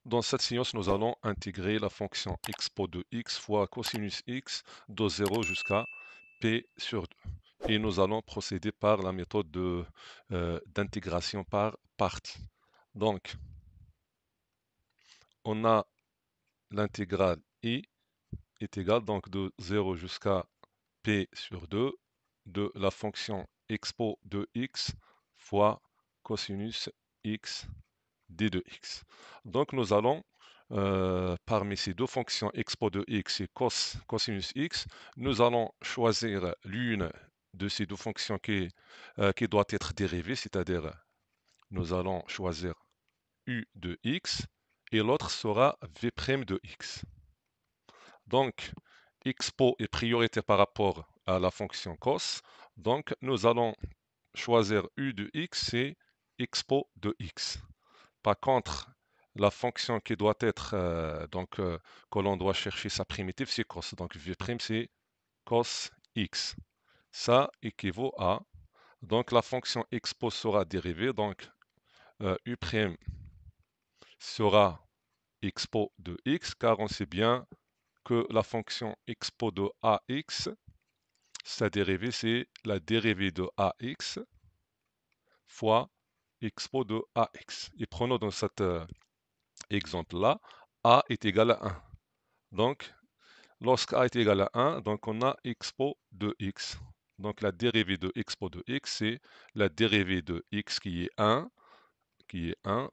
Dans cette séance, nous allons intégrer la fonction expo de x fois cosinus x de 0 jusqu'à p sur 2. Et nous allons procéder par la méthode d'intégration par partie. Donc, on a l'intégrale i est égale donc de 0 jusqu'à p sur 2 de la fonction expo de x fois cosinus x d de x. Donc nous allons, parmi ces deux fonctions expo de x et cosinus x, nous allons choisir l'une de ces deux fonctions qui doit être dérivée, c'est-à-dire nous allons choisir u de x et l'autre sera v' de x. Donc, expo est prioritaire par rapport à la fonction cos, donc nous allons choisir u de x et expo de x. Par contre, la fonction qui doit être, que l'on doit chercher sa primitive, c'est cos. Donc, v' c'est cos x. Ça équivaut à, donc la fonction expo sera dérivée, donc u' sera expo de x, car on sait bien que la fonction expo de ax, sa dérivée, c'est la dérivée de ax fois expo de ax. Et prenons dans cet exemple-là, a est égal à 1. Donc, lorsque a est égal à 1, donc on a expo de x. Donc la dérivée de expo de x, c'est la dérivée de x qui est 1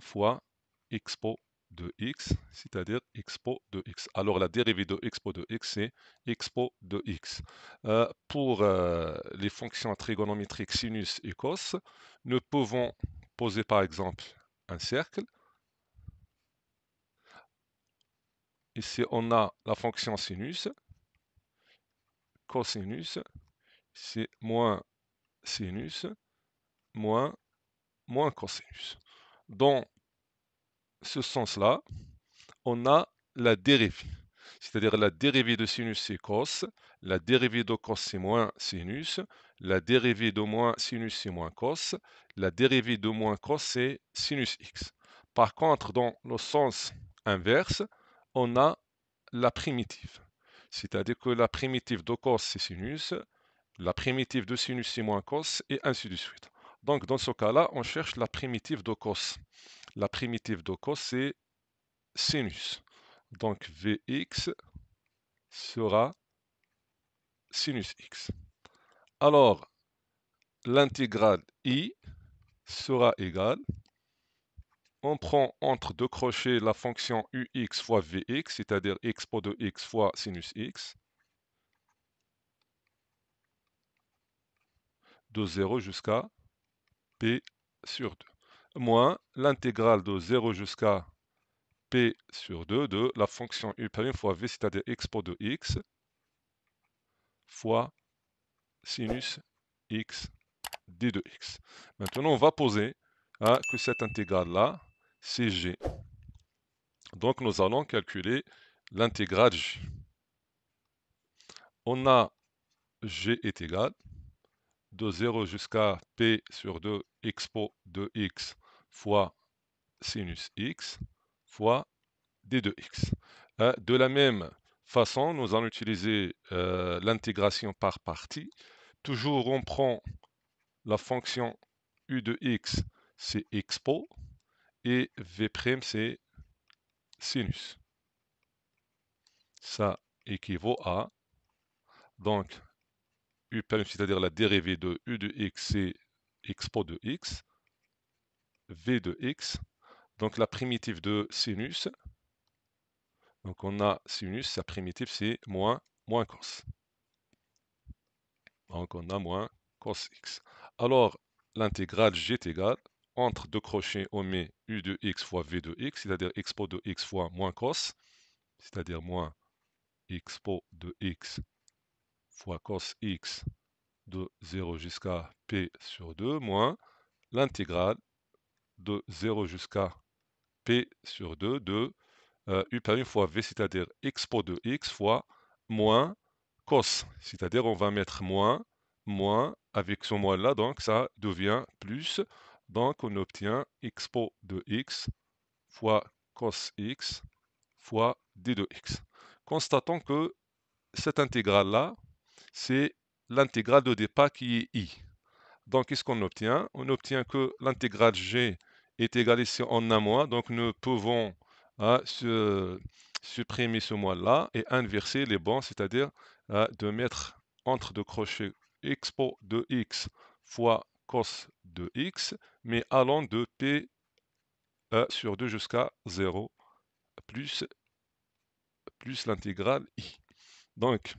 fois expo de x, c'est-à-dire expo de x. Alors la dérivée de expo de x, c'est expo de x. Pour les fonctions trigonométriques sinus et cos, nous pouvons poser par exemple un cercle. Ici, on a la fonction sinus, cosinus, c'est moins sinus, moins cosinus. Dans ce sens-là, on a la dérivée. C'est-à-dire la dérivée de sinus c'est cos, la dérivée de cos c'est moins sinus, la dérivée de moins sinus c'est moins cos, la dérivée de moins cos c'est sinus x. Par contre, dans le sens inverse, on a la primitive. C'est-à-dire que la primitive de cos c'est sinus, la primitive de sinus c'est moins cos, et ainsi de suite. Donc dans ce cas-là, on cherche la primitive de cos. La primitive de cos c'est sinus. Donc Vx sera sinus x. Alors, l'intégrale i sera égale, on prend entre deux crochets la fonction ux fois vx, c'est-à-dire expo de x fois sinus x, de 0 jusqu'à p sur 2, moins l'intégrale de 0 jusqu'à p sur 2 de la fonction u' fois v, c'est-à-dire expo de x fois sinus x d de x. Maintenant, on va poser que cette intégrale-là, c'est g. Donc, nous allons calculer l'intégrale g. On a g est égal de 0 jusqu'à p sur 2 expo de x fois sinus x fois d de x. De la même façon, nous allons utiliser l'intégration par partie. Toujours, on prend la fonction u de x, c'est expo, et v' c'est sinus. Ça équivaut à, donc, u', c'est-à-dire la dérivée de u de x, c'est expo de x, v de x, donc la primitive de sinus, donc on a sinus, sa primitive c'est moins cos. Donc on a moins cos x. Alors, l'intégrale g est égale, entre deux crochets, on met u de x fois v de x, c'est-à-dire expo de x fois moins cos, c'est-à-dire moins expo de x fois cos x de 0 jusqu'à p sur 2, moins l'intégrale de 0 jusqu'à p sur 2 de u' fois v, c'est-à-dire expo de x fois moins cos, c'est-à-dire on va mettre moins avec ce moins-là, donc ça devient plus, donc on obtient expo de x fois cos x fois d de x. Constatons que cette intégrale-là, c'est l'intégrale de départ qui est i. Donc, qu'est-ce qu'on obtient? On obtient que l'intégrale g est égale ici en un mois, donc nous pouvons supprimer ce mois-là et inverser les bancs, c'est-à-dire de mettre entre deux crochets expo de x fois cos de x, mais allant de p sur 2 jusqu'à 0, plus l'intégrale i. Donc,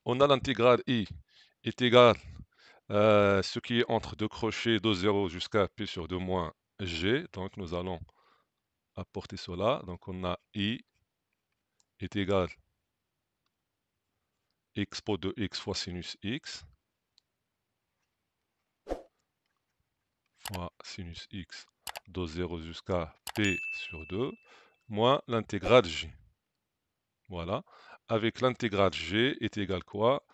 on a l'intégrale i est égale ce qui est entre deux crochets de 0 jusqu'à p sur 2 moins g. Donc, nous allons apporter cela. Donc, on a i est égal expo de x fois sinus x fois sinus x de 0 jusqu'à p sur 2 moins l'intégrale g. Voilà. Avec l'intégrale g est égal quoi?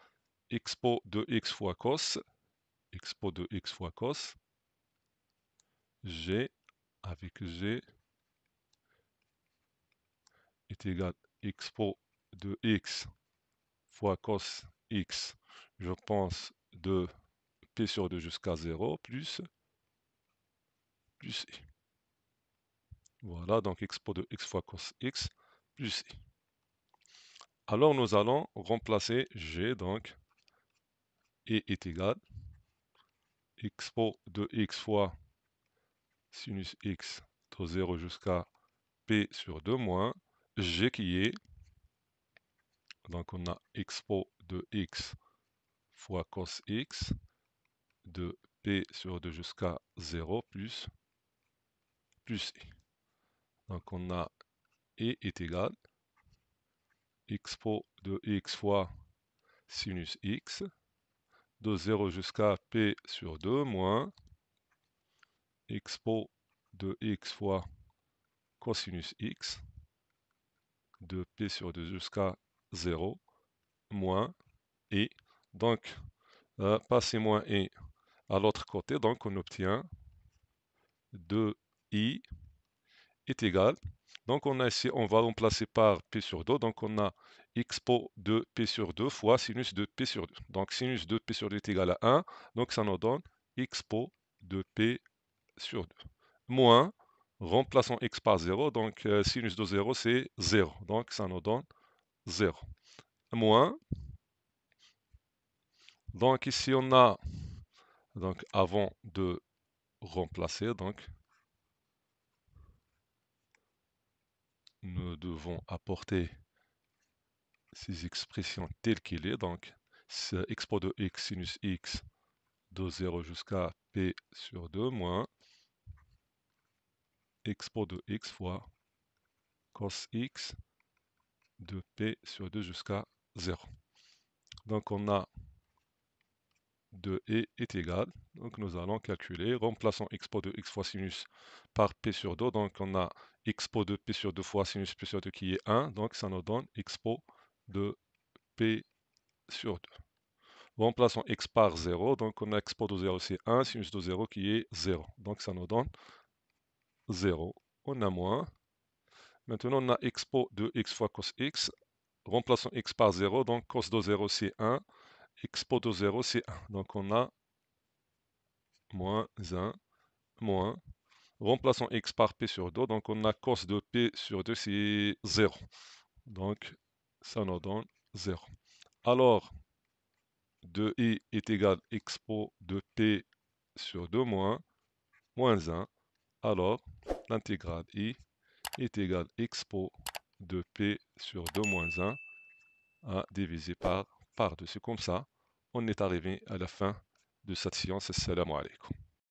Expo de x fois cos. Expo de x fois cos. G avec g est égal expo de x fois cos x, je pense, de p sur 2 jusqu'à 0 plus i. Voilà, donc expo de x fois cos x plus i. Alors nous allons remplacer g, donc, et est égal expo de x fois sinus x de 0 jusqu'à p sur 2 moins g qui est, donc on a expo de x fois cos x de p sur 2 jusqu'à 0 plus i. Donc on a e est égal expo de x fois sinus x de 0 jusqu'à p sur 2 moins expo de x fois cosinus x de p sur 2 jusqu'à 0 moins e. Donc, passer moins e à l'autre côté, donc on obtient 2i est égal. Donc on a ici, on va remplacer par p sur 2, donc on a expo de p sur 2 fois sinus de p sur 2. Donc sinus de p sur 2 est égal à 1, donc ça nous donne expo de p sur 2. Moins, remplaçons x par 0, donc sinus de 0 c'est 0, donc ça nous donne 0. Moins, donc ici on a, donc avant de remplacer, donc nous devons apporter ces expressions telles qu'il est, donc c'est expo de x sinus x de 0 jusqu'à p sur 2 moins expo de x fois cos x de p sur 2 jusqu'à 0. Donc on a 2e est égal, donc nous allons calculer, remplaçons expo de x fois sinus par p sur 2, donc on a expo de p sur 2 fois sinus p sur 2 qui est 1, donc ça nous donne expo de p sur 2. Remplaçons x par 0, donc on a expo de 0 c'est 1, sinus de 0 qui est 0, donc ça nous donne 0. On a moins. Maintenant on a expo de x fois cos x, remplaçons x par 0, donc cos de 0 c'est 1, expo de 0 c'est 1, donc on a moins 1, moins, remplaçons x par p sur 2, donc on a cos de p sur 2 c'est 0, donc ça nous donne 0. Alors, 2i est égal expo de p sur 2 moins 1, alors l'intégrale i est égal expo de p sur 2 moins 1 à diviser par 2. C'est comme ça, on est arrivé à la fin de cette séance. Assalamu alaikum.